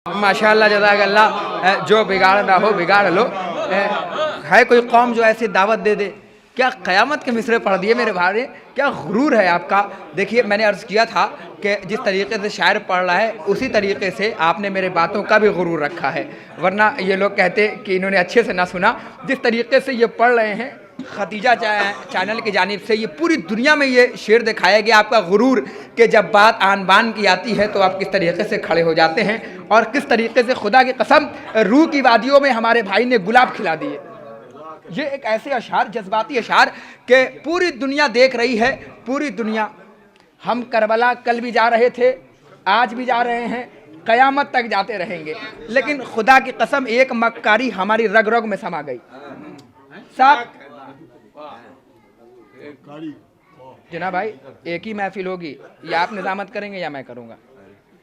माशाअल्लाह जज़ाकल्लाह। जो बिगाड़ ना हो बिगाड़ लो। है कोई कौम जो ऐसी दावत दे दे, क्या क़यामत के मिसरे पढ़ दिए मेरे भाई, क्या गुरूर है आपका। देखिए मैंने अर्ज़ किया था कि जिस तरीके से शायर पढ़ रहा है उसी तरीके से आपने मेरे बातों का भी गुरूर रखा है, वरना ये लोग कहते कि इन्होंने अच्छे से ना सुना। जिस तरीके से ये पढ़ रहे हैं खतीजा चैनल की जानिब से, ये पूरी दुनिया में ये शेर दिखाया गया आपका गुरूर, कि जब बात आन बान की आती है तो आप किस तरीके से खड़े हो जाते हैं और किस तरीके से खुदा की कसम रूह की वादियों में हमारे भाई ने गुलाब खिला दिए। ये एक ऐसे अशार, जज्बाती अशार कि पूरी दुनिया देख रही है, पूरी दुनिया। हम करबला कल भी जा रहे थे, आज भी जा रहे हैं, क़यामत तक जाते रहेंगे, लेकिन खुदा की कसम एक मक्कारी हमारी रग रग में समा गई। साहब जना भाई, एक ही महफिल होगी, या आप निजामत करेंगे या मैं करूंगा।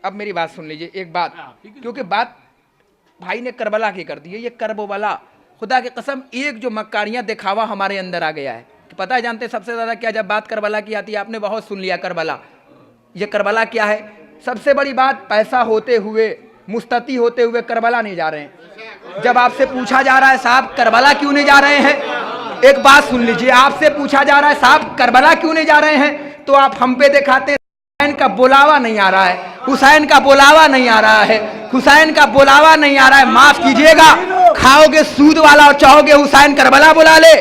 अब मेरी बात सुन लीजिए एक बात, क्योंकि बात भाई ने करबला की कर दी है। ये करबला खुदा की कसम एक जो मक्कारियां दिखावा हमारे अंदर आ गया है कि पता है, जानते सबसे ज़्यादा क्या, जब बात करबला की आती है, आपने बहुत सुन लिया करबला। ये करबला क्या है? सबसे बड़ी बात, पैसा होते हुए, मुस्तती होते हुए करबला नहीं जा रहे हैं। जब आपसे पूछा जा रहा है साहब करबला क्यों नहीं जा रहे हैं, एक बात सुन लीजिए, आपसे पूछा जा रहा है साहब करबला क्यों नहीं जा रहे हैं, तो आप हम पे दिखाते हैं हुसैन का बुलावा नहीं आ रहा है, हुसैन का बुलावा नहीं आ रहा है, हुसैन का बुलावा नहीं आ रहा है। माफ कीजिएगा, खाओगे सूद वाला और चाहोगे हुसैन करबला बुला ले।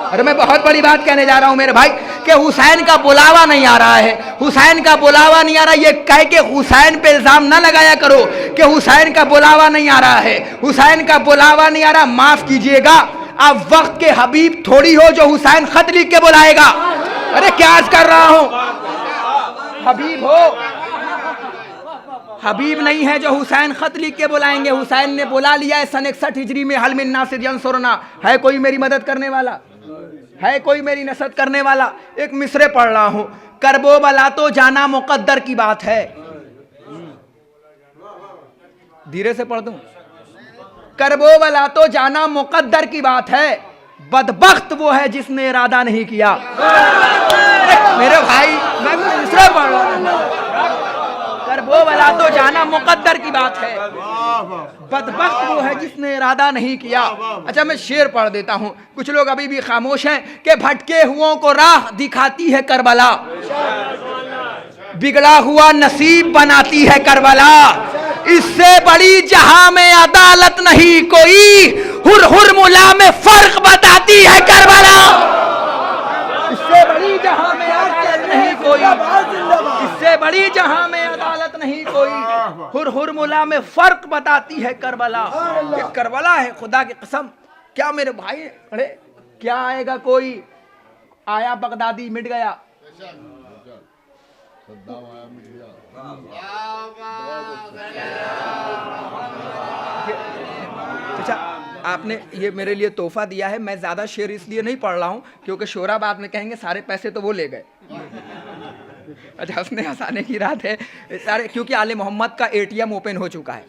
अरे मैं बहुत बड़ी बात कहने जा रहा हूं मेरे भाई कि हुसैन का बुलावा नहीं आ रहा है, हुसैन का बुलावा नहीं आ रहा। ये कह के हुसैन पे इल्जाम ना लगाया करो कि हुसैन का बुलावा नहीं आ रहा है, हुसैन का बुलावा नहीं आ रहा। माफ कीजिएगा, आप वक्त के हबीब थोड़ी हो जो हुसैन खत लिख के बुलाएगा। अरे क्या अर्ज कर रहा हूं, हबीब हो, हबीब नहीं है जो हुसैन खत लिख के बुलाएंगे। हुसैन ने बुला लिया है सन 61 हिजरी में, हल मिन नासिर यंसुरना, है कोई मेरी मदद करने वाला, है कोई मेरी नसरत करने वाला। एक मिसरे पढ़ रहा हूं, करबो बला तो जाना मुकद्दर की बात है। धीरे से पढ़ दूं, करबो बला तो जाना मुकद्दर की बात है, बदबख्त वो है जिसने इरादा नहीं किया। मेरे भाई मैं मिसरे पढ़ रहा हूं, करबो बला तो जाना मुकद्दर की बात है, बदबख्त वो है जिसने इरादा नहीं किया। अच्छा मैं शेर पढ़ देता हूँ, कुछ लोग अभी भी खामोश हैं कि भटके हुओं को राह दिखाती है करबला, बिगड़ा हुआ नसीब बनाती है करबला, इससे बड़ी जहां में अदालत नहीं कोई, हुर हुर मुला में फर्क बताती है करबला। इससे बड़ी जहां में अदालत नहीं कोई, इससे बड़ी जहां में अदालत नहीं कोई, हुर हुर मुला में फर्क बताती है करबला। ये करबला है खुदा की कसम। क्या मेरे भाई, अरे क्या आएगा कोई, आया बगदादी मिट गया। अच्छा आपने ये मेरे लिए तोहफा दिया है, मैं ज्यादा शेर इसलिए नहीं पढ़ रहा हूं क्योंकि शोरा बाद में कहेंगे सारे पैसे तो वो ले गए। अच्छा हंसने हंसाने की रात है सारे, क्योंकि आले मोहम्मद का एटीएम ओपन हो चुका है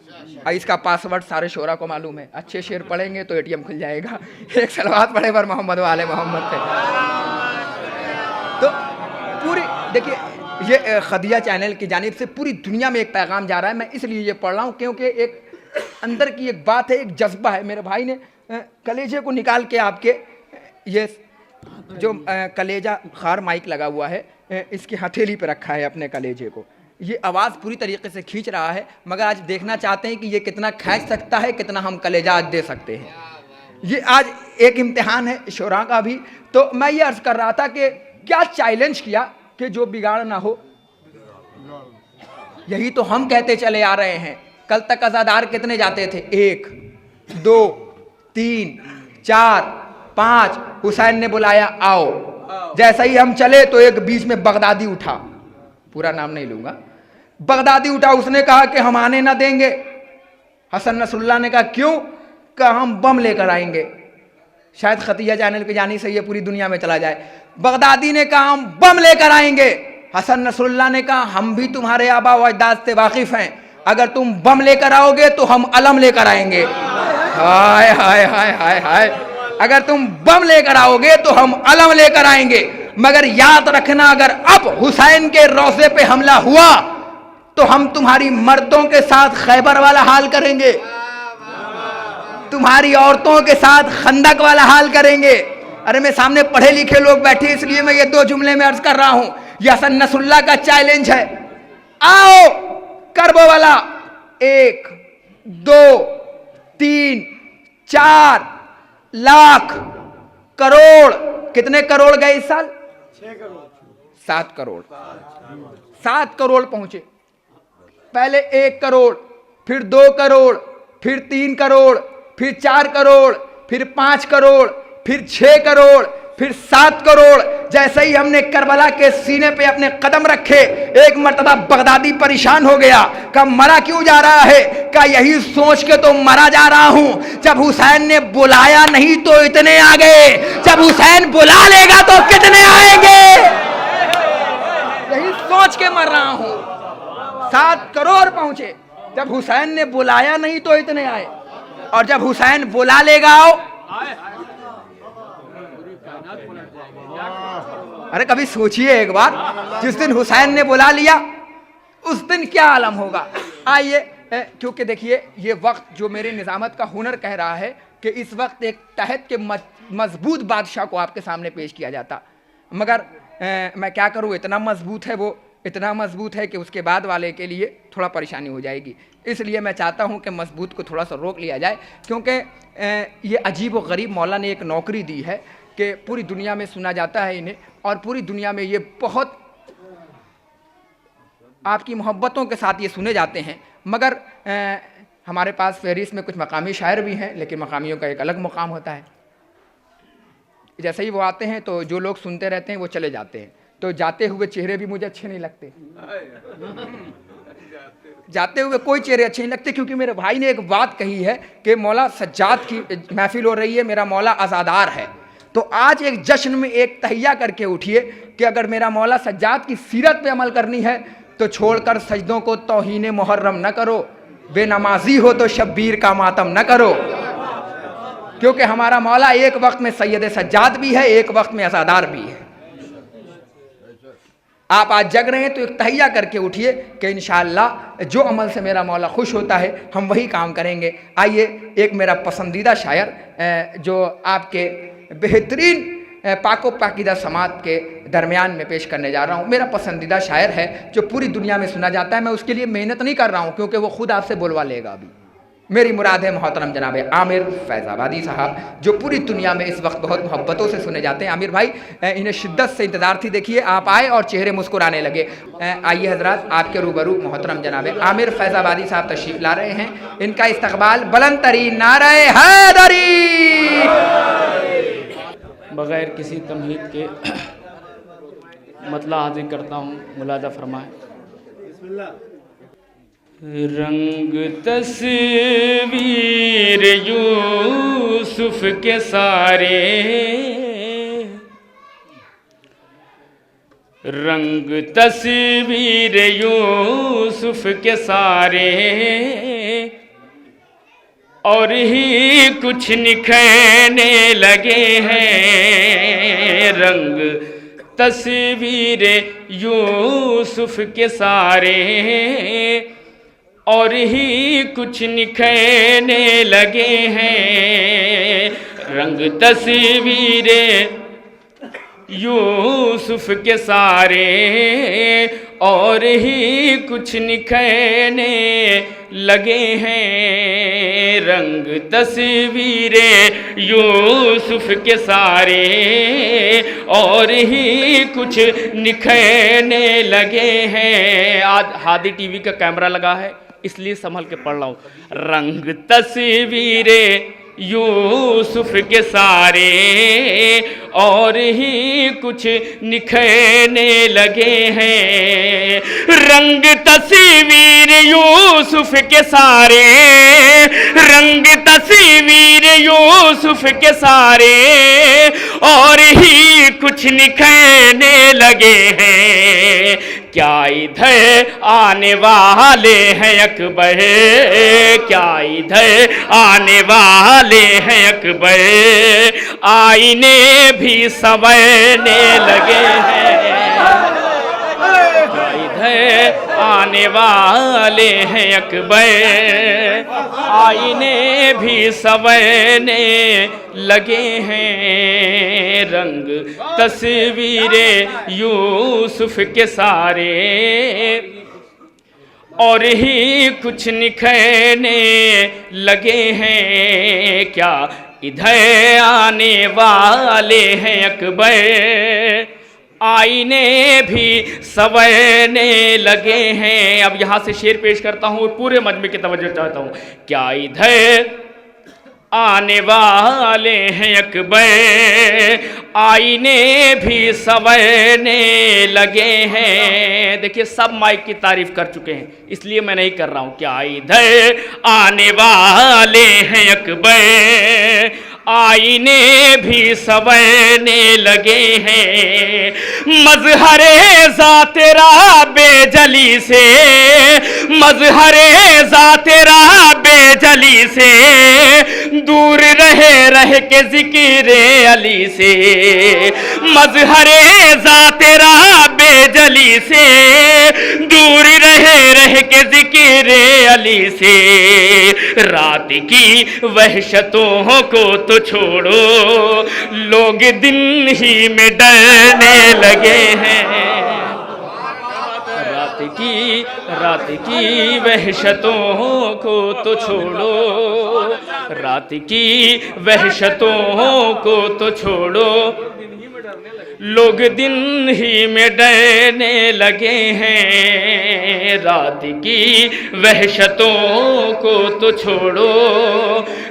और इसका पासवर्ड सारे शोरा को मालूम है। अच्छे शेर पढ़ेंगे तो एटीएम खुल जाएगा। एक सलवात पढ़े पर मोहम्मद व आले मोहम्मद पे। तो पूरी देखिए, ये खदीजा चैनल की जानिब से पूरी दुनिया में एक पैगाम जा रहा है। मैं इसलिए ये पढ़ रहा हूँ क्योंकि एक अंदर की एक बात है, एक जज्बा है। मेरे भाई ने कलेजे को निकाल के आपके, ये जो कलेजा खार माइक लगा हुआ है, इसकी हथेली पे रखा है अपने कलेजे को। ये आवाज़ पूरी तरीके से खींच रहा है, मगर आज देखना चाहते हैं कि ये कितना खींच सकता है, कितना हम कलेजा आज दे सकते हैं। ये आज एक इम्तिहान है शोरा का भी। तो मैं ये अर्ज़ कर रहा था कि क्या चैलेंज किया कि जो बिगाड़ ना हो, यही तो हम कहते चले आ रहे हैं। कल तक अज़ादार कितने जाते थे, 1 2 3 4 5, हुसैन ने बुलाया आओ। जैसा ही हम चले तो एक बीच में बगदादी उठा, पूरा नाम नहीं लूंगा, बगदादी उठा, उसने कहा कि हम आने ना देंगे। हसन नसरुल्लाह ने कहा क्यों, कहा हम बम लेकर आएंगे। शायद खतीजा चैनल के जाने से ये पूरी दुनिया में चला जाए। बगदादी ने कहा हम बम लेकर आएंगे। हसन नसरुल्लाह ने कहा हम भी तुम्हारे आबा व अजदाद से वाकिफ हैं, अगर तुम बम लेकर आओगे तो हम अलम लेकर आएंगे। हाय हाय हाय हाय हाय, अगर तुम बम लेकर आओगे तो हम अलम लेकर आएंगे, मगर याद रखना अगर अब हुसैन के रोज़े पे हमला हुआ तो हम तुम्हारी मर्दों के साथ खैबर वाला हाल करेंगे, तुम्हारी औरतों के साथ खंदक वाला हाल करेंगे। अरे मैं सामने पढ़े लिखे लोग बैठे इसलिए मैं ये 2 जुमले में अर्ज कर रहा हूं। यह हसन नसरुल्लाह का चैलेंज है। आओ करबो वाला 1 2 3 4 लाख करोड़, कितने करोड़ गए इस साल? 6 करोड़ 7 करोड़ 7 करोड़ पहुंचे। पहले 1 करोड़, फिर 2 करोड़, फिर 3 करोड़, फिर 4 करोड़, फिर 5 करोड़, फिर 6 करोड़, फिर 7 करोड़। जैसे ही हमने करबला के सीने पे अपने कदम रखे, एक मर्तबा बगदादी परेशान हो गया। कहा मरा क्यों जा रहा है? कहा यही सोच के तो मरा जा रहा हूं, जब हुसैन ने बुलाया नहीं तो इतने आ गए, जब हुसैन बुला लेगा तो कितने आएंगे, यही सोच के मर रहा हूं। 7 करोड़ पहुंचे। जब हुसैन ने बुलाया नहीं तो इतने आए, और जब हुसैन बुला लेगा अरे कभी सोचिए एक बार, जिस दिन हुसैन ने बुला लिया उस दिन क्या आलम होगा। आइए, क्योंकि देखिए ये वक्त जो मेरे निजामत का हुनर कह रहा है कि इस वक्त एक तहत के मजबूत बादशाह को आपके सामने पेश किया जाता, मगर मैं क्या करूं, इतना मजबूत है वो, इतना मजबूत है कि उसके बाद वाले के लिए थोड़ा परेशानी हो जाएगी। इसलिए मैं चाहता हूं कि मजबूत को थोड़ा सा रोक लिया जाए, क्योंकि ये अजीब व गरीब मौला ने एक नौकरी दी है कि पूरी दुनिया में सुना जाता है इन्हें, और पूरी दुनिया में ये बहुत आपकी मोहब्बतों के साथ ये सुने जाते हैं। मगर हमारे पास फहरिस्त में कुछ मकामी शायर भी हैं, लेकिन मकामियों का एक अलग मुकाम होता है। जैसे ही वो आते हैं तो जो लोग सुनते रहते हैं वो चले जाते हैं, तो जाते हुए चेहरे भी मुझे अच्छे नहीं लगते, जाते हुए कोई चेहरे अच्छे नहीं लगते। क्योंकि मेरे भाई ने एक बात कही है कि मौला सज्जाद की महफिल हो रही है, मेरा मौला आज़ादार है, तो आज एक जश्न में एक तहिया करके उठिए कि अगर मेरा मौला सज्जाद की सीरत पे अमल करनी है तो छोड़कर सजदों को तौहीन मुहर्रम न करो, बेनमाजी हो तो शब्बीर का मातम न करो। क्योंकि हमारा मौला एक वक्त में सैयद सज्जाद भी है, एक वक्त में आज़ादार भी है। आप आज जग रहे हैं तो एक तहिया करके उठिए कि इंशाअल्लाह जो अमल से मेरा मौला खुश होता है हम वही काम करेंगे। आइए, एक मेरा पसंदीदा शायर जो आपके बेहतरीन पाको पाकीदा समात के दरमियान में पेश करने जा रहा हूँ। मेरा पसंदीदा शायर है जो पूरी दुनिया में सुना जाता है। मैं उसके लिए मेहनत नहीं कर रहा हूँ क्योंकि वो खुद आपसे बोलवा लेगा। अभी मेरी मुराद है मोहतरम जनाब आमिर फैज़ाबादी साहब, जो पूरी दुनिया में इस वक्त बहुत मोहब्बतों से सुने जाते हैं। आमिर भाई, इन्हें शिद्दत से इंतज़ार थी, देखिए आप आए और चेहरे मुस्कुराने लगे। आइए हजरात, आपके रूबरू मोहतरम जनाब आमिर फैज़ाबादी साहब तशरीफ़ ला रहे हैं। इनका इस्तकबाल बुलंद तरीन नारे हैदरी। बग़ैर किसी तमहीद के मतला हाजिर करता हूँ, मुलाजा फरमाएं। रंग तस्वीर यूसुफ के सारे, रंग तस्वीर यूसुफ के सारे, और ही कुछ निखरने लगे हैं। रंग तस्वीर यूसुफ के सारे, और ही कुछ निखरने लगे हैं। रंग तस्वीर यूसुफ के सारे, और ही कुछ निखरने लगे हैं। रंग तस्वीर यूसुफ के सारे, और ही कुछ निखरने लगे हैं। आज हादी टीवी का कैमरा लगा है इसलिए संभल के पढ़ रहा हूँ। रंग तस्वीरें यूसुफ के सारे, और ही कुछ निखरने लगे हैं। रंग तस्वीर यूसुफ के सारे, रंग तस्वीर यूसुफ के सारे, और ही कुछ निखरने लगे हैं। क्या इधर आने वाले हैं अकबर, क्या इधर आने वाले हैं अकबर, आईने भी संवरने लगे हैं। क्या इधर आने वाले हैं अकबर, आईने भी संवरने लगे हैं, रंग तस्वीरें यूसुफ के सारे और ही कुछ निखरने लगे हैं। क्या इधर आने वाले हैं अकबर, आईने भी संवरने लगे हैं। अब यहाँ से शेर पेश करता हूँ, पूरे मजमे की तवज्जो चाहता हूँ। क्या इधर आने वाले हैं अकबर, आईने भी संवरने लगे हैं। देखिए सब माइक की तारीफ कर चुके हैं, इसलिए मैं नहीं कर रहा हूँ। क्या इधर आने वाले हैं अकबर, आईने भी संवरने लगे हैं। मजहरे ज़ातेरा बेजली से, मजहरे ज़ातेरा बेजली से, दूर रह के ज़िक्र अली से। मजहरे ज़ातेरा बेजली से, दूर रह के ज़िक्र अली से। रात की वहशतों को तो छोड़ो, लोग दिन ही में डरने लगे हैं। रात की वहशतों को तो छोड़ो, रात की वहशतों को तो छोड़ो, लोग दिन ही में डरने लगे हैं। रात की वहशतों को तो छोड़ो,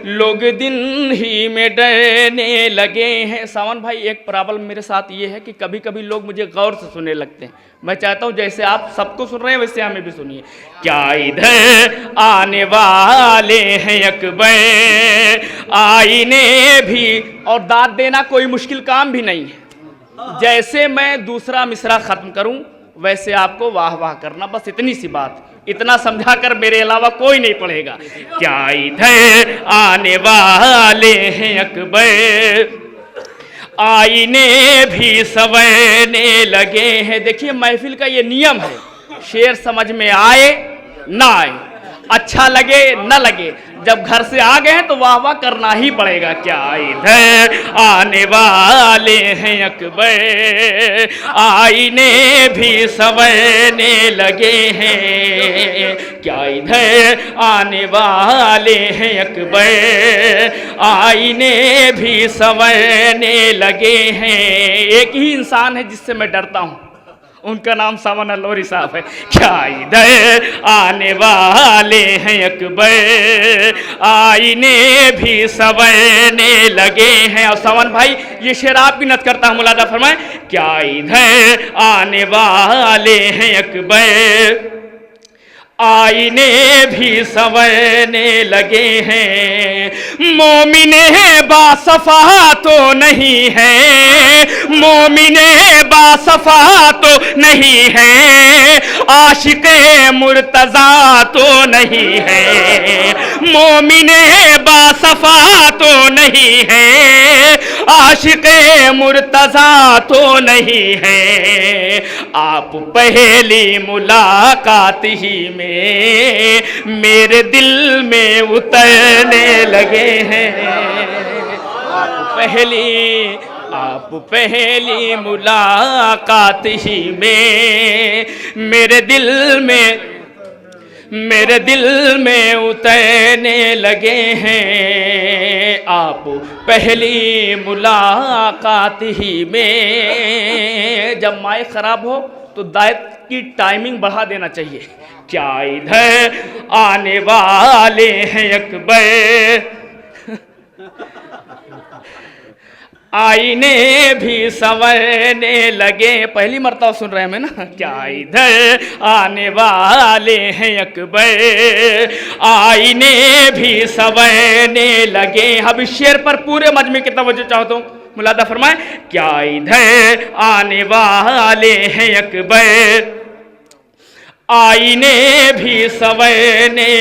लोग दिन ही में डरने लगे हैं। सावन भाई, एक प्रॉब्लम मेरे साथ ये है कि कभी कभी लोग मुझे गौर से सुनने लगते हैं। मैं चाहता हूँ जैसे आप सबको सुन रहे हैं वैसे हमें भी सुनिए। क्या इधर आने वाले हैं अकबर, आईने भी, और दाद देना कोई मुश्किल काम भी नहीं है। जैसे मैं दूसरा मिसरा खत्म करूं वैसे आपको वाह वाह करना, बस इतनी सी बात। इतना समझा कर मेरे अलावा कोई नहीं पढ़ेगा। क्या इधर आने वाले हैं अकबर, आईने भी संवरने लगे हैं। देखिए महफिल का ये नियम है, शेर समझ में आए ना आए, अच्छा लगे न लगे, जब घर से आ गए हैं तो वाह वाह करना ही पड़ेगा। क्या इधर आने वाले हैं अकबर, आईने भी संवरने लगे हैं। क्या इधर आने वाले हैं अकबर, आईने भी संवरने लगे हैं। एक ही इंसान है जिससे मैं डरता हूँ, उनका नाम सावन अल्लोरी साहब है। क्या इधर आने वाले हैं अकबर, आईने भी संवरने लगे हैं। और सावन भाई ये शेर आपकी नत करता हूँ, मुलाजा फरमाए। क्या इधर आने वाले हैं अकबर, आईने भी संवरने लगे हैं। मोमिने बासफा तो नहीं है, मोमिने बासफा तो नहीं है, आशिक़े मुर्तज़ा तो नहीं है। मोमिने बासफा तो नहीं है, आशिक़े मुर्तज़ा तो नहीं है। आप पहली मुलाकात ही में मेरे दिल में उतरने लगे हैं। आप पहली मुलाकात ही में मेरे दिल में उतरने लगे हैं। आप पहली मुलाकात ही में, जब माइक खराब हो तो दायत की टाइमिंग बढ़ा देना चाहिए। क्या इधर आने वाले हैं अकबर, आईने भी संवरने लगे। पहली मर्तबा सुन रहे हैं मैं ना। क्या इधर आने वाले हैं अकबर, आईने भी संवरने लगे। अब इस शेर पर पूरे मजमे की तवज्जो चाहता हूँ, मुलादा फरमाए। क्या इधर आने वाले हैं अकबर, आईने भी संवरने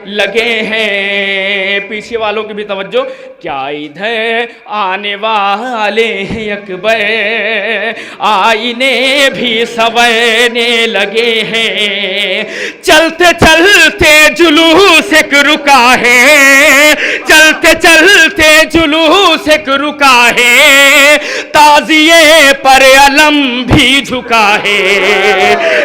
लगे हैं। पीछे वालों की भी तवज्जो, क्या इधर आने वाले हैं अकबर, आईने भी संवरने लगे हैं। चलते चलते जुलूस एक रुका है, चलते चलते जुलूस एक रुका है, ताजिए पर अलम भी झुका है।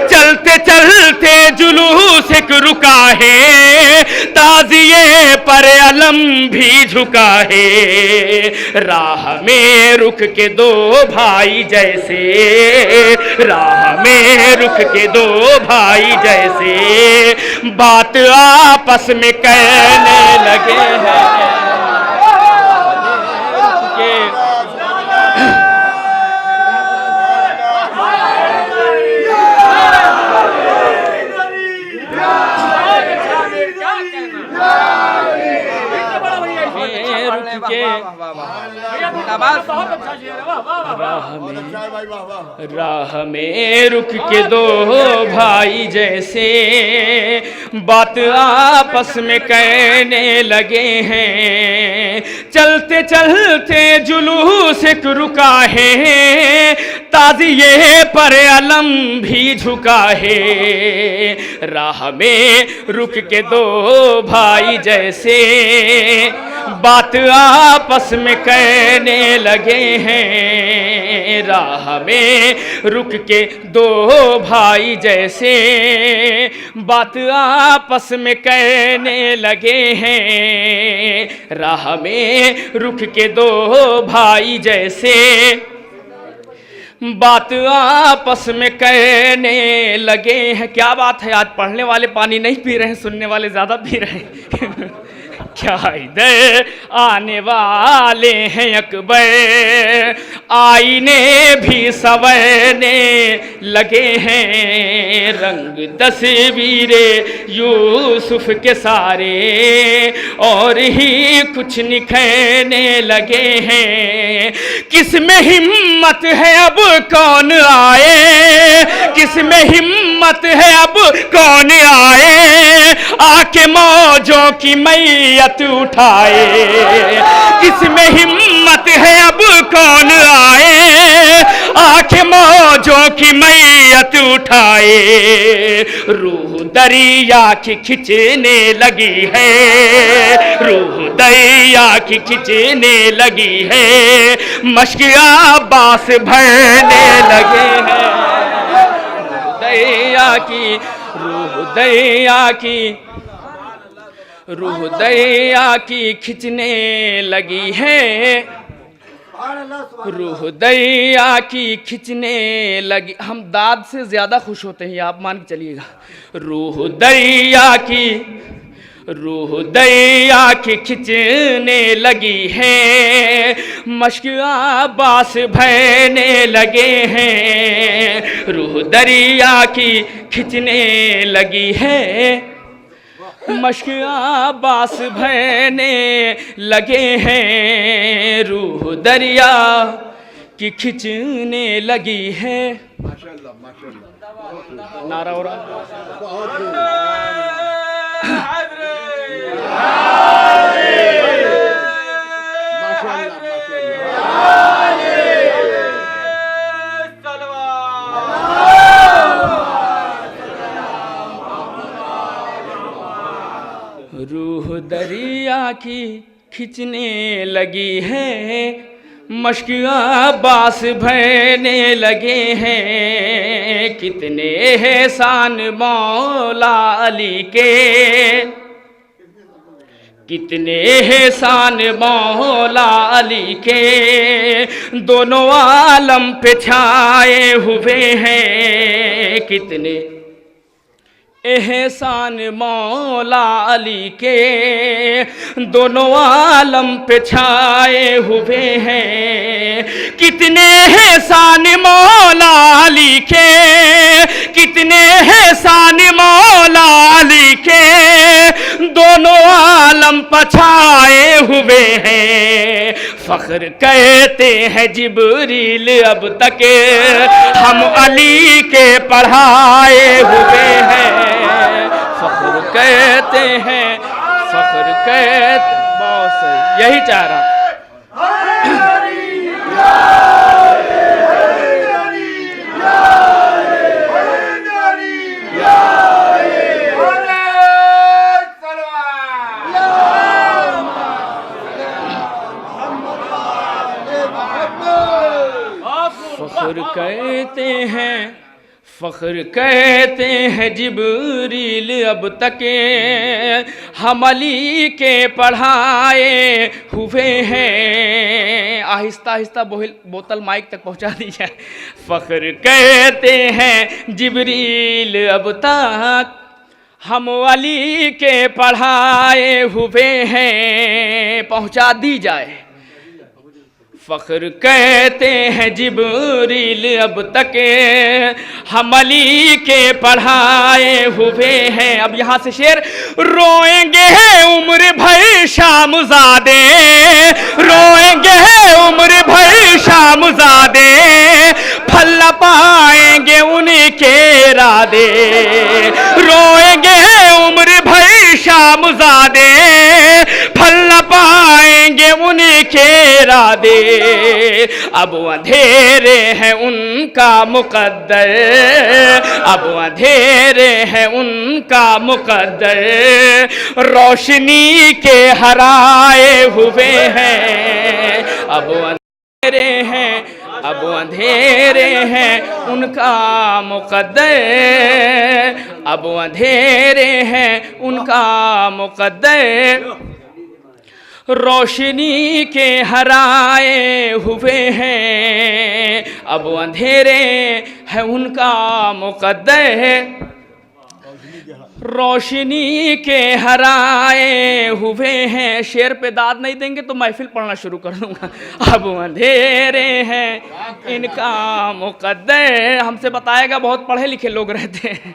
चलते चलते जुलूस एक रुका है, ताजिए पर अलम भी झुका है। राह में रुक के दो भाई जैसे, राह में रुक के दो भाई जैसे, बात आपस में कहने लगे हैं। राह में रुक के दो भाई जैसे, बात आपस में कहने लगे हैं। चलते चलते जुलूस एक रुका है, ताजिए पर अलम भी झुका है। राह में रुक के दो भाई जैसे, बात आपस में कहने लगे हैं। राह में रुक के दो भाई जैसे, बात आपस में कहने लगे हैं। राह में रुक के दो भाई जैसे, बात आपस में कहने लगे हैं। क्या बात है, आज पढ़ने वाले पानी नहीं पी रहे हैं, सुनने वाले ज़्यादा पी रहे हैं। क्या इधर आने वाले हैं अकबर, आईने भी संवरने लगे हैं। रंग तस्वीरें यूसुफ के सारे और ही कुछ निखरने लगे हैं। किसमें हिम्मत है अब कौन आए, किसमें हिम्मत है अब कौन आए, आके मौजों की मैयत उठाए। किसमें हिम्मत है अब कौन आए, आके मौजों की मैयत उठाए। रूह दरिया की खिंचने लगी है, रूह दरिया की खिंचने लगी है, मश्क आबास भरने लगे हैं। दरिया की, रूह दरिया की, रूह दरिया की खिंचने लगी है, रूह दरिया की खिंचने लगी। हम दाद से ज्यादा खुश होते हैं, आप मान के चलिएगा। रूह दरिया की, रूह दरिया की खिंचने लगी है, मश्क आबास भरने लगे हैं। रूह दरिया की खिंचने लगी है, मश्क आबास भरने लगे हैं। रूह दरिया की खिंचने लगी है। माशाअल्लाह माशाअल्लाह, नारा हो रहा। रूह दरिया की खिंचने लगी है, मश्क आबास भरने लगे हैं। कितने एहसान मौला अली के, कितने एहसान मौला अली के, दोनों आलम पे छाए हुए हैं। कितने एहसान मौला अली के, दोनों आलम पे छाए हुए हैं। कितने एहसान मौला अली के, कितने एहसान मौला अली के, दोनों आलम हम पछाए हुए हैं, फख्र कहते हैं जिब्रील अब तक हम अली के पढ़ाए हुए हैं, फख्र कहते हैं, फख्र कहते, बहुत सही, यही चाह रहा। फख्र कहते हैं, फख्र कहते हैं जिब्रील अब तक हम अली के पढ़ाए हुए हैं। आहिस्ता आहिस्ता बोतल माइक तक पहुंचा दी जाए। फख्र कहते हैं जिब्रील अब तक हम अली के पढ़ाए हुए हैं, पहुंचा दी जाए। फख्र कहते हैं जिब्रील अब तक हम अली के पढ़ाए हुए हैं। अब यहाँ से शेर, रोएंगे उम्र भर शामज़ादे, रोएंगे उम्र भर शामज़ादे, फल न पाएंगे उनके इरादे, रोएंगे उम्र भर शामज़ादे, फल न पाएंगे उनके इरादे। अब अंधेरे हैं उनका मुकद्दर, अब अंधेरे हैं उनका मुकद्दर, रोशनी के हराए हुए हैं। अब अंधेरे हैं, अब अंधेरे हैं उनका मुकद्दर, अब अंधेरे हैं उनका मुकद्दर, रोशनी के हराए हुए हैं। अब अंधेरे है उनका मुकद्दर, रोशनी के हराए हुए हैं। शेर पे दाद नहीं देंगे तो महफिल पढ़ना शुरू कर दूंगा। अब अंधेरे हैं इनका मुकद्दर, हमसे बताएगा बहुत पढ़े लिखे लोग रहते हैं।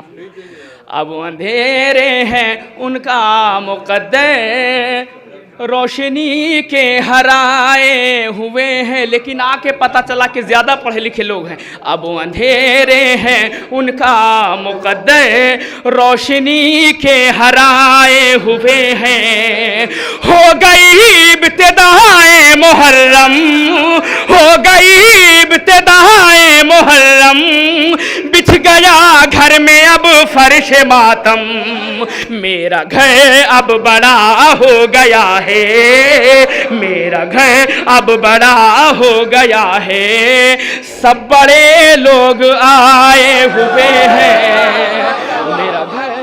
अब अंधेरे हैं उनका मुकद्दर, रोशनी के हराए हुए हैं। लेकिन आके पता चला कि ज़्यादा पढ़े लिखे लोग हैं। अब अंधेरे हैं उनका मुकद्दर, रोशनी के हराए हुए हैं। हो गई इब्तिदाए मुहर्रम, हो गई इब्तिदाए मुहर्रम, बिछ गया घर में अब फर्श मातम, मेरा घर अब बड़ा हो गया है, मेरा घर अब बड़ा हो गया है, सब बड़े लोग आए हुए हैं, मेरा घर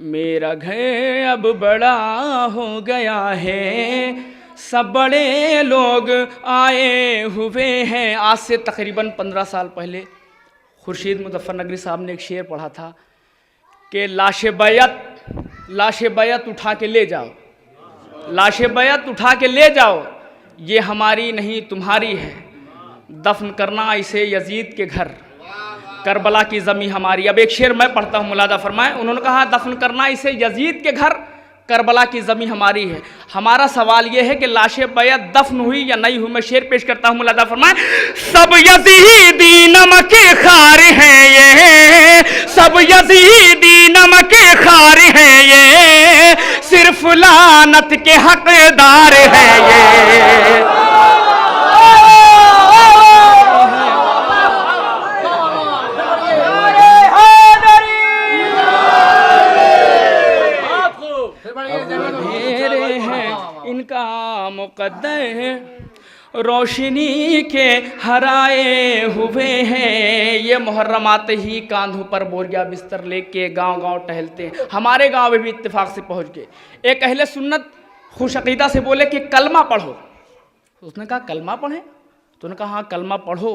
मेरा घर अब बड़ा हो गया है, सब बड़े लोग आए हुए हैं। आज से तकरीबन 15 साल पहले खुर्शीद मुज़फ़्फ़रनगरी साहब ने एक शेर पढ़ा था कि लाशे बैत उठा के ले जाओ, लाशे बैत उठा के ले जाओ, ये हमारी नहीं तुम्हारी है, दफन करना इसे यजीद के घर, करबला की ज़मी हमारी। अब एक शेर मैं पढ़ता हूँ, मुलादा फरमाएं। उन्होंने कहा दफन करना इसे यजीद के घर, करबला की ज़मी हमारी है। हमारा सवाल ये है कि लाशे बैत दफन हुई या नहीं हुई। मैं शेर पेश करता हूँ, मुलादा फरमाएं। सब यजीदी नमक खार हैं ये, सब यजीदी नमक खार हैं ये, सिर्फ लानत के हकदार हैं ये। इनका मुकद्दर रोशनी के हराए हुए हैं। ये मुहर्रम आते ही कांधों पर बोरिया बिस्तर लेके गांव-गांव टहलते हैं। हमारे गांव में भी इत्तेफाक से पहुंच गए। एक अहले सुन्नत खुश अकीदा से बोले कि कलमा पढ़ो, उसने कहा कलमा पढ़ें? तो उन्होंने कहा हाँ कलमा पढ़ो।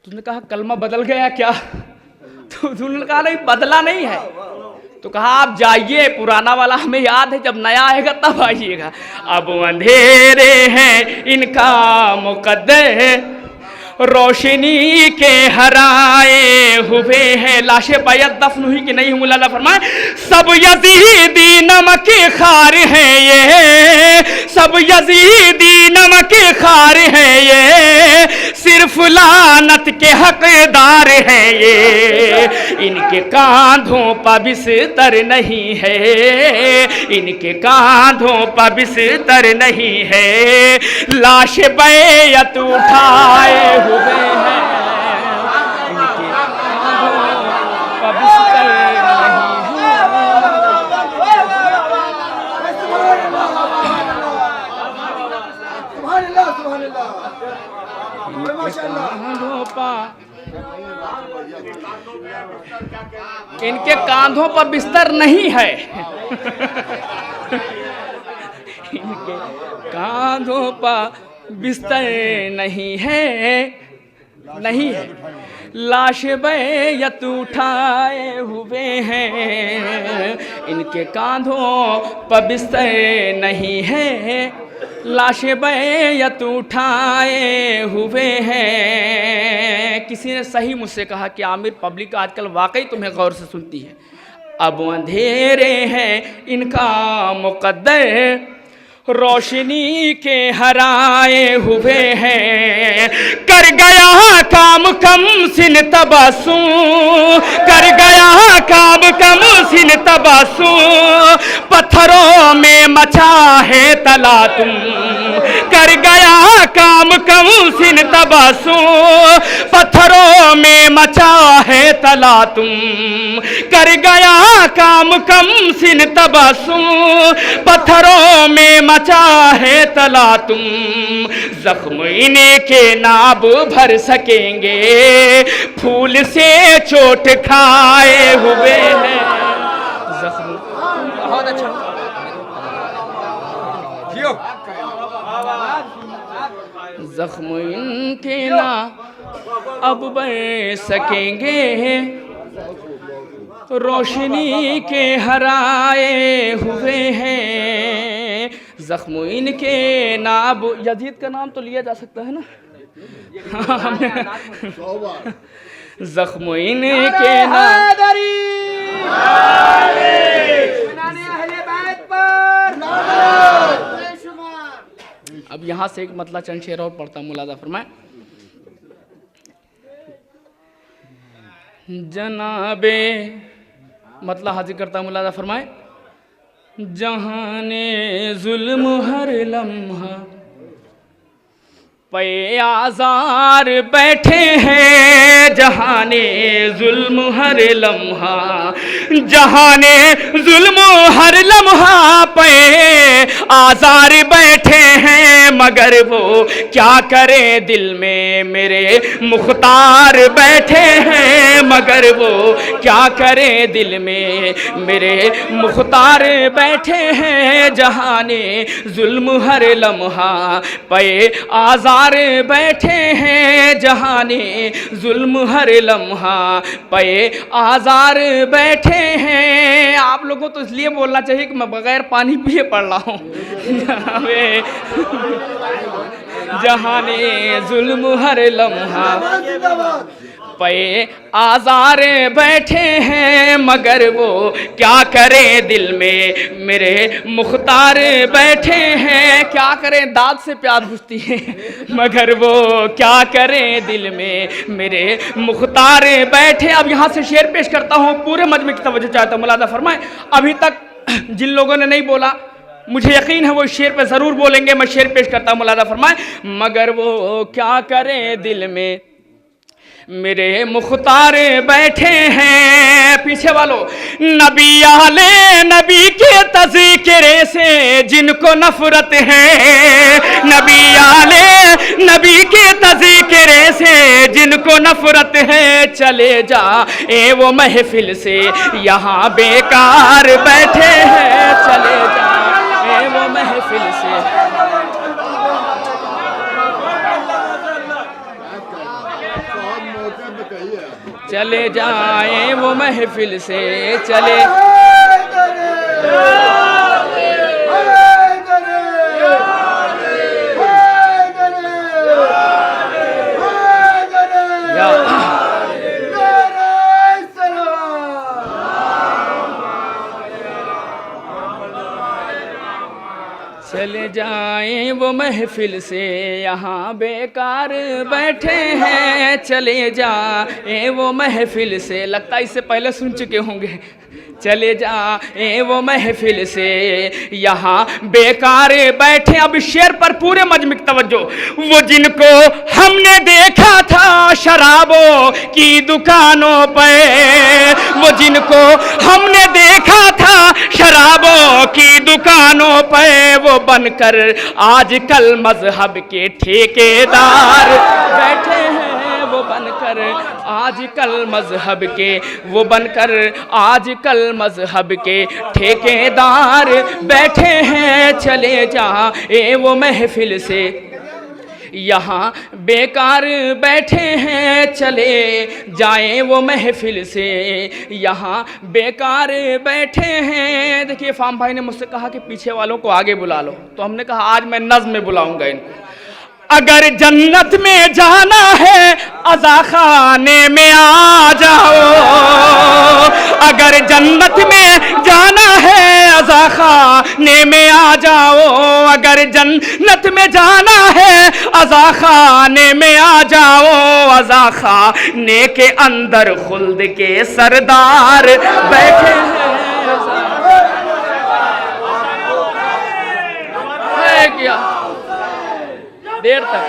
तो उसने कहा कलमा बदल गया क्या? तो उन्होंने कहा नहीं बदला नहीं है। तो कहा आप जाइए, पुराना वाला हमें याद है, जब नया आएगा तब आइएगा। अब अंधेरे हैं इनका मुकद्दर, रोशनी के हराए हुए हैं। लाशें बैत दफन हुई कि नहीं हुई? अल्लाह फरमाए सब यजीदी नमक खार हैं ये, सब यजीदी नमक खार हैं ये, सिर्फ लानत के हकदार हैं ये। इनके कांधों पर बिस्तर नहीं है, इनके कांधों पर बिस्तर नहीं है, लाश बैत उठाए हुए हैं, इनके कांधों पर बिस्तर नहीं है। इनके कांधों पर बिस्तर नहीं है, इनके कांधों पर बिस्तर नहीं है, नहीं है, लाश बैत उठाए हुए हैं, इनके कांधों पर बिस्तर नहीं है, लाश बैत उठाए हुए हैं। किसी ने सही मुझसे कहा कि आमिर पब्लिक आजकल वाकई तुम्हें गौर से सुनती है। अब अंधेरे हैं इनका मुकद्दर, रोशनी के हराए हुए हैं, कर गया काम कम सिन तबसु, कर गया काम कम सिन तबसु, पत्थरों में मचा है तलातुम, कर गया काम कम सिन तबसु, पत्थरों में मचा है तलातुम, कर गया काम कम सिन तबसु, पत्थरों में मचा है तला तुम, जख्म इनके नाब भर सकेंगे, फूल से चोट खाए हुए हैं। जख्म बहुत अच्छा, जख्म इनके ना अब भर सकेंगे, रोशनी के हराए हुए हैं, जख्म इनके नाब। यजीद का नाम तो लिया जा सकता है ना? जख्म इनके नाम। अब यहाँ से एक मतलब चंद शेर और पढ़ता हूँ, मुलाजा फरमाए। जनाबे मतलब हाजिर करता हूँ, मुलाजा फरमाए। जहाने जुल्म हर लम्हा पे आज़ार बैठे हैं, जहाने जुल्म हर लम्हा, जहाने जुल्म हर लम्हा पे आज़ार बैठे हैं, मगर वो क्या करे दिल में मेरे मुख्तार बैठे हैं, मगर वो क्या करे दिल में मेरे मुख्तार बैठे हैं, जहाने जुल्म हर लम्हा पे आज़ार बैठे हैं, जहाने जुल्म हर लम्हा पे आज़ार बैठे हैं। आप लोगों को तो इसलिए बोलना चाहिए कि मैं बगैर पानी पिए पढ़ रहा हूँ। जहाने जुल्म हर लम्हा पे आज़ार बैठे हैं, मगर वो क्या करें दिल में मेरे मुख्तार बैठे हैं, क्या करें दाद से प्यार बुझती है, मगर वो क्या करें दिल में मेरे मुख्तार बैठे। अब यहाँ से शेर पेश करता हूँ, पूरे मजमे की तवज्जो चाहता हूँ, मुलाजा फरमाएं। अभी तक जिन लोगों ने नहीं बोला, मुझे यकीन है वो शेर पे ज़रूर बोलेंगे। मैं शेर पेश करता हूँ, मुलाजा फरमाएं। मगर वो क्या करें दिल में मेरे मुख्तार बैठे हैं। पीछे वालों, नबी आले नबी के तज़किरे से जिनको नफरत है, नबी आले नबी के तज़किरे से जिनको नफरत है, चले जा ए वो महफिल से यहाँ बेकार बैठे हैं, चले जा ए वो महफिल से। चले जाएं वो महफिल से, चले चले जाएं वो महफिल से, यहाँ बेकार बैठे हैं, चले जाएं वो महफिल से। लगता है इससे पहले सुन चुके होंगे। चले जाएं वो महफिल से, यहाँ बेकार बैठे। अब शेर पर पूरे मजमे की तवज्जो। वो जिनको हमने देखा था शराबों की दुकानों पे, वो जिनको हमने देखा था शराबों की दुकानों पे, वो बनकर आजकल मजहब के ठेकेदार बैठे हैं। वो बनकर आजकल मजहब के, वो बनकर आजकल मजहब के ठेकेदार बैठे हैं। चले जाएं वो महफिल से, यहाँ बेकार बैठे हैं, चले जाएं वो महफिल से, यहाँ बेकार बैठे हैं। देखिए फाम भाई ने मुझसे कहा कि पीछे वालों को आगे बुला लो, तो हमने कहा आज मैं नज़्म में बुलाऊंगा इनको। अगर जन्नत में जाना है अज़ा खाने में आ जाओ, अगर जन्नत में जाना है अज़ा खाने में आ जाओ, अगर जन्नत में जाना है अज़ा खाने में आ जाओ। अज़ा खाने के अंदर खुल्द के सरदार बैठे हैं। क्या देर तक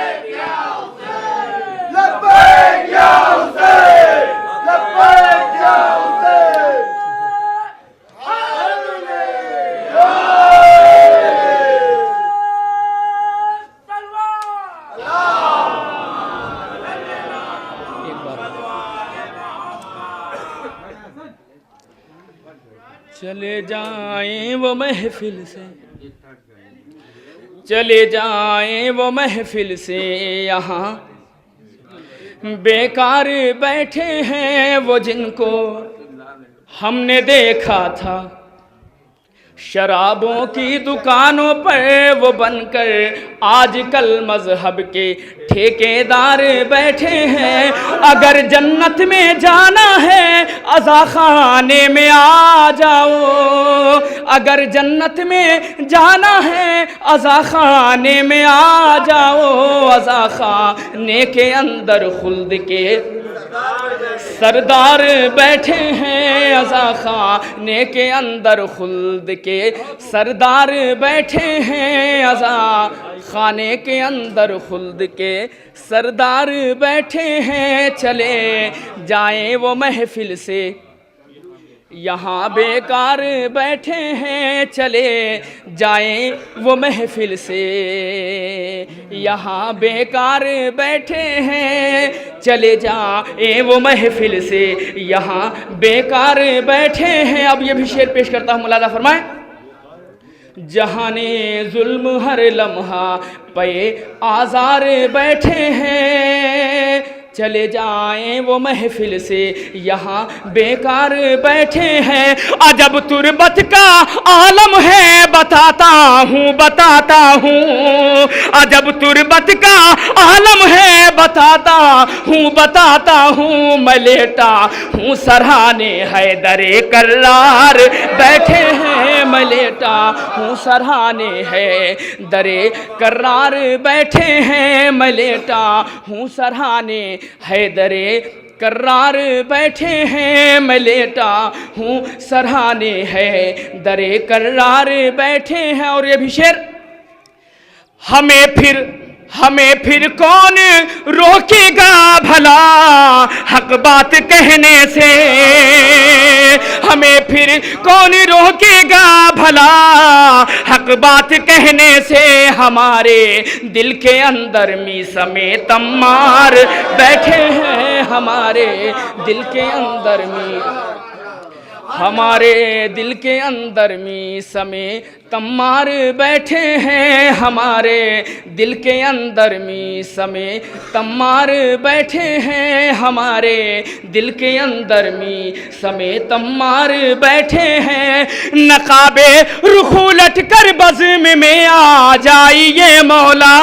चले जाएं वो महफिल से, चले जाएं वो महफिल से, यहाँ बेकार बैठे हैं। वो जिनको हमने देखा था शराबों की दुकानों पर, वो बनकर आजकल मजहब के ठेकेदार बैठे हैं। अगर जन्नत में जाना है अज़ा खाने में आ जाओ, अगर जन्नत में जाना है अज़ा खाने में आ जाओ। अज़ा खाने के अंदर खुल्द के सरदार बैठे हैं, अज़ा खाने के अंदर खुल्द के सरदार बैठे हैं, अज़ा खाने के अंदर खुल्द के सरदार बैठे हैं। चले जाएं वो महफिल से, यहाँ बेकार बैठे हैं, चले जाएं वो महफिल से, यहाँ बेकार बैठे हैं, चले जाएं वो महफिल से, यहाँ बेकार बैठे हैं। अब ये भी शेर पेश करता हूँ, मुलाजा फरमाएं। जहाने जुल्म हर लम्हा पे आज़ार बैठे हैं, चले जाएं वो महफिल से, यहाँ बेकार बैठे हैं। अजब तुरबत का आलम है, बताता हूँ बताता हूँ, अजब तुरबत का आलम है, बताता हूँ। मैं लेटा हूँ सरहाने हैदरे कर्रार बैठे हैं, मैं लेटा हूँ सरहाने हैदरे कर्रार बैठे हैं, मैं लेटा हूँ सरहाने हैदरे कर्रार बैठे हैं, मैं लेटा हूँ सरहाने हैदरे कर्रार बैठे हैं। और ये भी शेर, हमें फिर कौन रोकेगा भला हक बात कहने से, हमें फिर कौन रोकेगा भला हक बात कहने से। हमारे दिल के अंदर मीसमे तम्मार बैठे हैं, हमारे दिल के अंदर हमारे दिल के अंदर में समय तम्मार बैठे हैं, हमारे दिल के अंदर में समय तम्मार बैठे हैं, हमारे दिल के अंदर में समय तम्मार बैठे हैं। नकाबे रुखू लट कर बज़्म में आ जाइए मौला,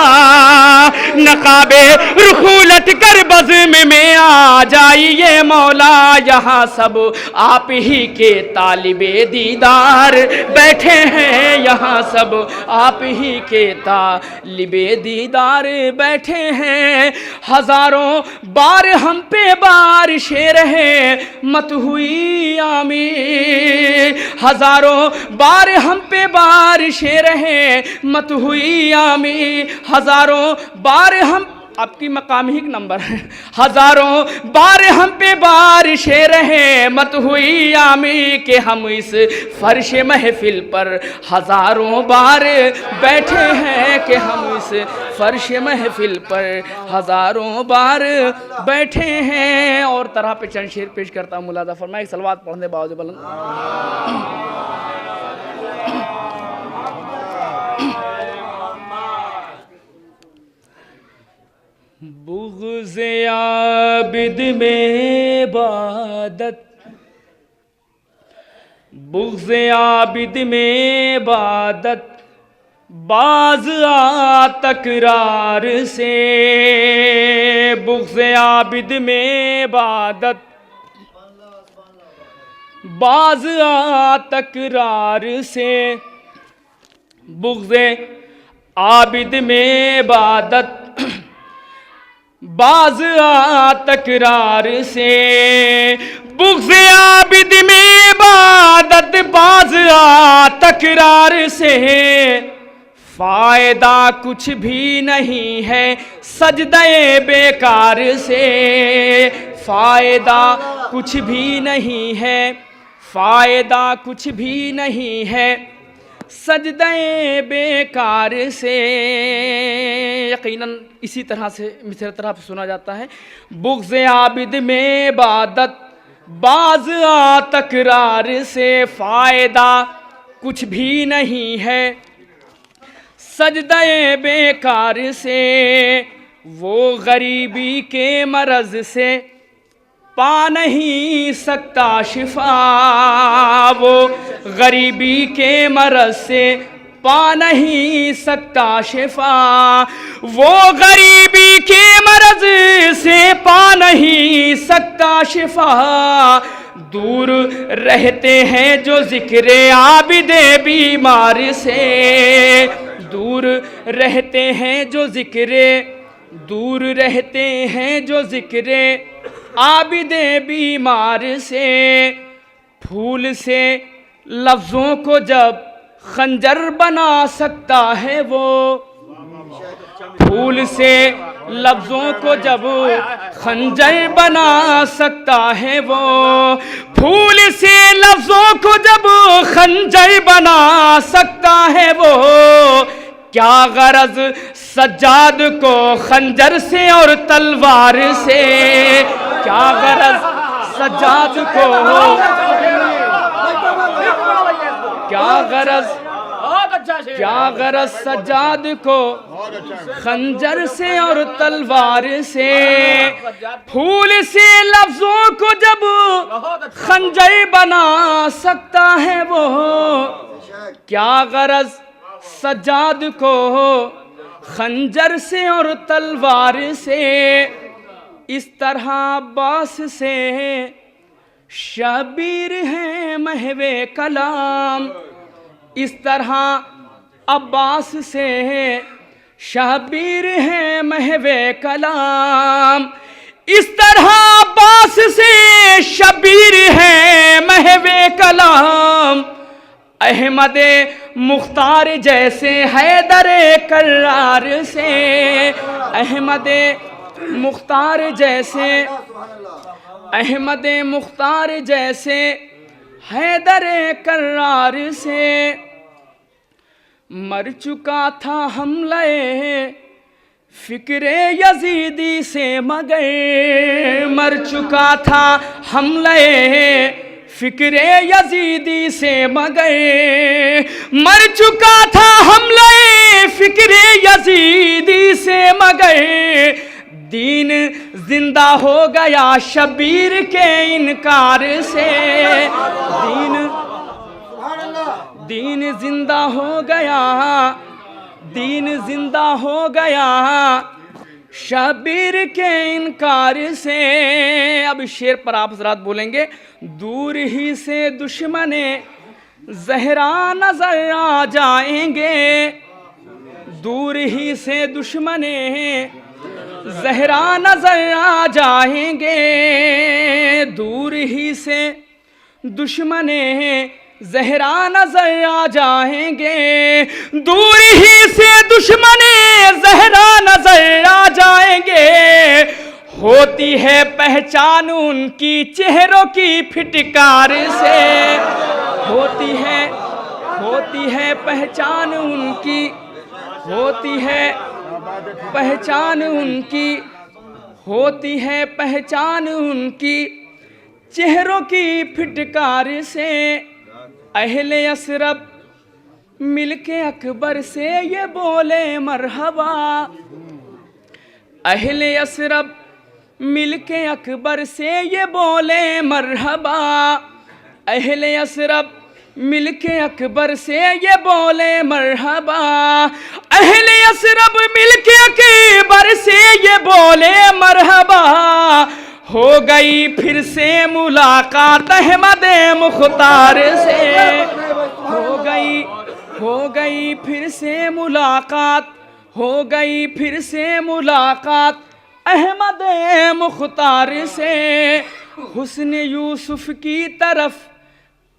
नकाबे रुखू लट कर बज़्म में आ जाइए मौला। यहाँ सब आप ही के तालिबे दीदार बैठे हैं, यहाँ सब आप ही के तालिबे दीदार बैठे हैं। हजारों बार हम पे बारिशें रहे मत हुई आमीर, हजारों बार हम पे बारिशें रहे मत हुई आमीर, हजारों बार हम आपकी मकाम ही नंबर है, हजारों बार हम पे बारिशें रहे मत हुई आमी के हम इस फर्श महफिल पर हजारों बार बैठे हैं, कि हम इस फर्श महफिल पर हजारों बार बैठे हैं। और तरह पे चंद शेर पेश करता हूँ, मुलादा फरमाए सलवात पढ़ने बावजूद बुलंद। बुग़्ज़ आबिद में इबादत, बुग़्ज़ आबिद में इबादत बाज़ आ तकरार से, बुग़्ज़ आबिद में इबादत बाज़ आ तकरार से, बुग़्ज़ आबिद में इबादत बाज़ आ तकरार से, बुग़्ज़ आबिद में इबादत बाज़ आ तकरार से। फ़ायदा कुछ भी नहीं है सजदे बेकार से, फ़ायदा कुछ भी नहीं है, फ़ायदा कुछ भी नहीं है सजदे बेकार से। यकीनन इसी तरह से मिसर तरफ सुना जाता है, बुग़्ज़ आबिद में इबादत बाज़ आ तकरार से, फ़ायदा कुछ भी नहीं है सजदे बेकार से। वो गरीबी के मरज़ से पा नहीं सकता शिफा, वो गरीबी के मरज़ से पा नहीं सकता शिफा, वो गरीबी के मरज़ से पा नहीं सकता शिफा। दूर रहते हैं जो ज़िक्र आबिदे बीमार से, दूर रहते हैं जो ज़िक्र, दूर रहते हैं जो ज़िक्र आबिदे बीमार से। फूल से लफ्ज़ों को जब खंजर बना सकता है वो, फूल से लफ्ज़ों को जब खंजर बना सकता है वो, फूल से लफ्ज़ों को जब खंजर बना सकता है वो। क्या गरज सज्जाद को खंजर से और तलवार से, क्या गरज सज्जाद को, क्या गरज, क्या गरज सज्जाद को खंजर से और तलवार से। फूल से लफ्ज़ों को जब खंजर बना सकता है वो, क्या गरज सज्जाद को खंजर से और तलवार से। इस तरह अब्बास से शबीर है महवे कलाम, इस तरह अब्बास से शबीर है महवे कलाम, इस तरह अब्बास से शबीर है महवे कलाम। अहमदे मुख्तार जैसे हैदरे कर्रार से, अहमदे मुख्तार जैसे, अहमदे मुख्तार जैसे हैदरे कर्रार से। मर चुका था हमले फिक्रे यजीदी से मगर, मर चुका था हमले फिक्रे यजीदी से मगर, मर चुका था हमले फिक्रे यजीदी से मगर, दीन जिंदा हो गया शबीर के इनकार से, दीन जिंदा हो गया, दीन जिंदा हो गया शबीर के इनकार से। अब शेर पर आप हज़रात बोलेंगे, दूर ही से दुश्मने ज़हरा नजर आ जाएंगे, दूर ही से दुश्मने ज़हरा नजर आ जाएंगे, दूर ही से दुश्मने ज़हरा नजर आ जाएंगे, दूर ही से दुश्मने ज़हरा नजर आ जाएंगे, होती है पहचान उनकी चेहरों की फिटकार से, होती है पहचान उनकी, होती है पहचान उनकी, होती है पहचान उनकी चेहरों की फिटकार से। अहले असरब मिलके अकबर से ये बोले मरहबा, अहले असरब मिलके अकबर से ये बोले मरहबा, अहले असरब मिलके अकबर से ये बोले मरहबा, अहले असरब मिलके अकबर से ये बोले मरहबा, हो गई फिर से मुलाकात अहमद मुख्तार से, हो गई फिर से मुलाकात, हो गई फिर से मुलाकात अहमद मुख्तार से। हुस्न यूसुफ की तरफ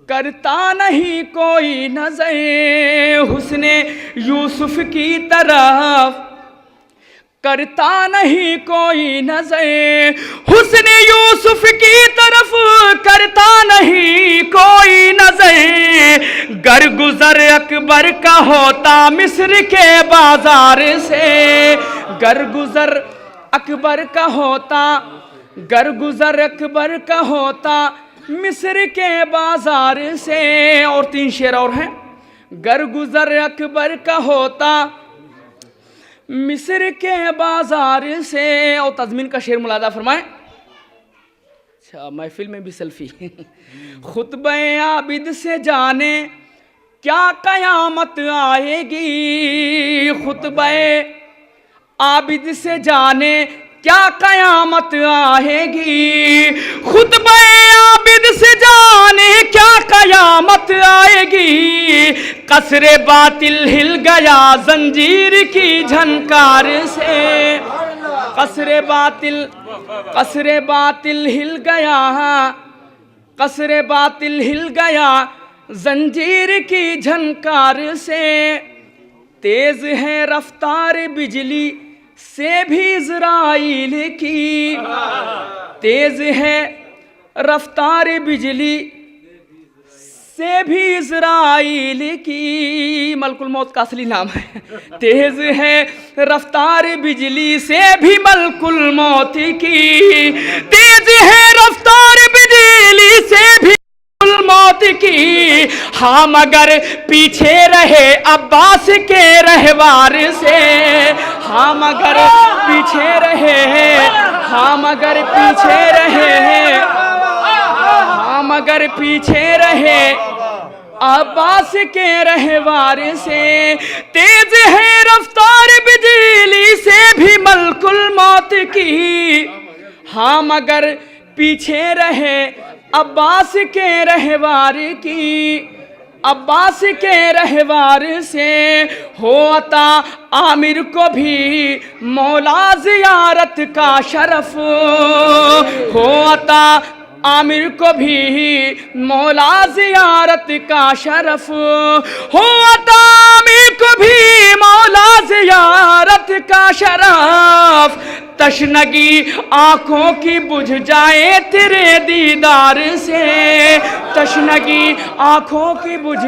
करता नहीं कोई नजर, हुस्न यूसुफ की तरफ करता नहीं कोई नजर, हुस्न यूसुफ की तरफ करता नहीं कोई नजर, गर गुजर अकबर का होता मिस्र के बाजार से, गर गुजर अकबर का होता, गर गुजर अकबर का होता मिस्र के बाजार से। और 3 शेर और हैं, गर गुजर अकबर का होता मिस्र के बाजार से। और तज़मीन का शेर मुलादा फरमाएं। अच्छा, महफिल में भी सेल्फी। खुतबे आबिद से जाने क्या कयामत आएगी, खुतबे आबिद से जाने क्या कयामत आएगी, खुतबे आबिद से जाने क्या कयामत आएगी, कसरे बातिल हिल गया जंजीर की झनकार से, कसरे बातिल हिल गया, कसरे बातिल हिल गया जंजीर की झनकार से। तेज है रफ्तार बिजली से भी इज़राइल की, तेज है रफ्तार बिजली से भी इज़राइल की, मलकुल मौत का असली नाम है। तेज है रफ्तार बिजली से भी मलकुल मौत की, तेज है रफ्तार बिजली से भी मौत की, हाँ मगर पीछे रहे अब्बास के रहवार से, हाँ मगर पीछे रहे, हाँ मगर पीछे रहे, हाँ मगर पीछे रहे अब्बास के रहवार से। तेज है रफ्तार बिजली से भी मलकुल मौत की, हाँ मगर पीछे रहे अब्बास के रहवार की, अब्बास के रहवार से। हो अता आमिर को भी मौला ज़ियारत का शरफ, हो अता आमिर को भी मौला ज़ियारत का शरफ, हो अता आमिर को भी मौला ज़ियारत का शरफ, तशनगी आँखों की बुझ जाए तेरे दीदार से, तशनगी आँखों की बुझ